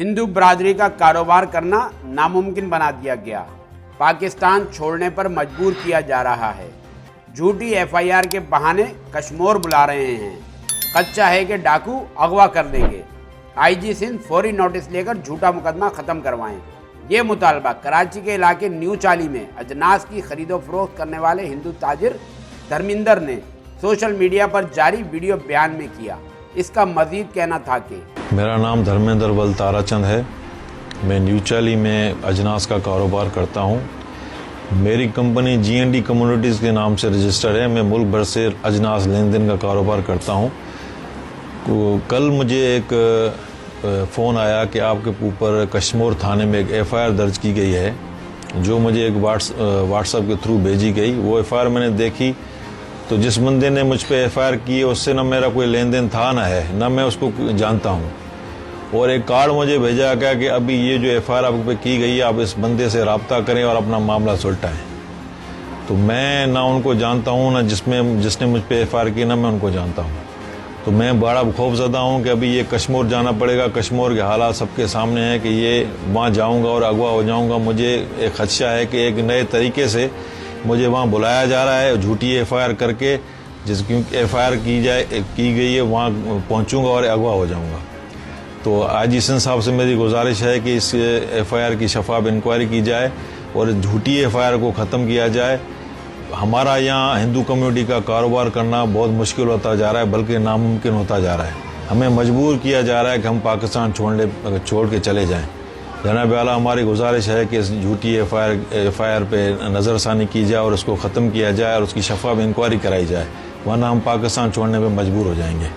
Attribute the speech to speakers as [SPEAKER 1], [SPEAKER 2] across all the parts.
[SPEAKER 1] हिंदू बरादरी का कारोबार करना नामुमकिन बना दिया गया। पाकिस्तान छोड़ने पर मजबूर किया जा रहा है। झूठी एफआईआर के बहाने कश्मीर बुला रहे हैं। कच्चा है कि डाकू अगवा कर देंगे। आईजी सिंध फौरी नोटिस लेकर झूठा मुकदमा खत्म करवाएं। ये मुतालबा कराची के इलाके न्यू चाली में अजनास की खरीदो फरोख्त करने वाले हिंदू ताजिर धर्मिंदर ने सोशल मीडिया पर जारी वीडियो बयान में किया। इसका मजीद कहना था कि
[SPEAKER 2] मेरा नाम धर्मेंद्र बल ताराचंद है। मैं न्यू चाली में अजनास का कारोबार करता हूँ। मेरी कंपनी GND कम्युनिटीज़ के नाम से रजिस्टर्ड है। मैं मुल्क भर से अजनास लेन देन का कारोबार करता हूँ। कल मुझे एक फ़ोन आया कि आपके ऊपर कश्मीर थाने में एक FIR दर्ज की गई है, जो मुझे एक व्हाट्सएप के थ्रू भेजी गई। वो FIR मैंने देखी तो जिस बंदे ने मुझ पे FIR की है उससे ना मेरा कोई लेन देन था ना है, ना मैं उसको जानता हूँ। और एक कार्ड मुझे भेजा गया कि अभी ये जो FIR आप पे की गई है, आप इस बंदे से रब्ता करें और अपना मामला सुलटाएं। तो मैं ना उनको जानता हूँ, ना जिसने मुझ पे FIR की, ना मैं उनको जानता हूँ। तो मैं बड़ा खौफजदा हूँ कि अभी ये कश्मीर जाना पड़ेगा। कश्मीर के हालात सबके सामने हैं कि ये वहाँ जाऊँगा और अगवा हो जाऊँगा। मुझे एक खदशा है कि एक नए तरीके से मुझे वहाँ बुलाया जा रहा है, झूठी FIR करके, क्योंकि FIR की गई है, वहाँ पहुँचूँगा और अगवा हो जाऊँगा। तो आईजी सिंध साहब से मेरी गुजारिश है कि इस FIR की शफाफ इंक्वायरी की जाए और झूठी FIR को ख़त्म किया जाए। हमारा यहाँ हिंदू कम्युनिटी का कारोबार करना बहुत मुश्किल होता जा रहा है, बल्कि नामुमकिन होता जा रहा है। हमें मजबूर किया जा रहा है कि हम पाकिस्तान छोड़ के चले जाएं। जनाब आला, हमारी गुजारिश है कि इस झूठी FIR पे नज़रसानी की जाए और उसको ख़त्म किया जाए और उसकी शफाफ इंक्वायरी कराई जाए, वरना हम पाकिस्तान छोड़ने पे मजबूर हो जाएंगे।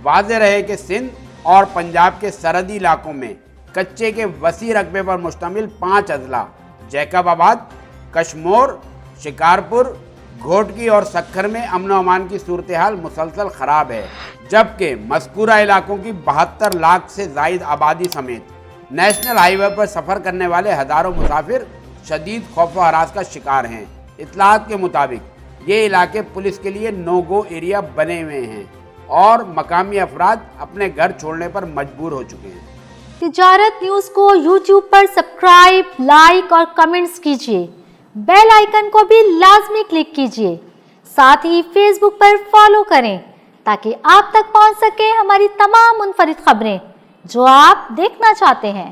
[SPEAKER 1] वाज़ेह रहे कि सिंध और पंजाब के सरहदी इलाकों में कच्चे के वसी रकबे पर मुश्तमिल 5 अजला जैकबाबाद, कश्मीर, शिकारपुर, घोटकी और सक्खर में अमन व अमान की सूरत हाल मुसलसल ख़राब है, जबकि मज़कूरा इलाकों की 72 लाख से ज़ायद आबादी समेत नेशनल हाईवे पर सफ़र करने वाले हज़ारों मुसाफिर शदीद खौफ व हरास का शिकार हैं। इत्तलात के मुताबिक ये इलाके पुलिस के लिए नो गो एरिया बने हुए हैं और मकामी अफराद अपने घर छोड़ने पर मजबूर हो चुके हैं।
[SPEAKER 3] तिजारत न्यूज़ को YouTube पर सब्सक्राइब, लाइक और कमेंट्स कीजिए। बेल आइकन को भी लाजमी क्लिक कीजिए। साथ ही Facebook पर फॉलो करें ताकि आप तक पहुंच सके हमारी तमाम मुनफरिद खबरें जो आप देखना चाहते हैं।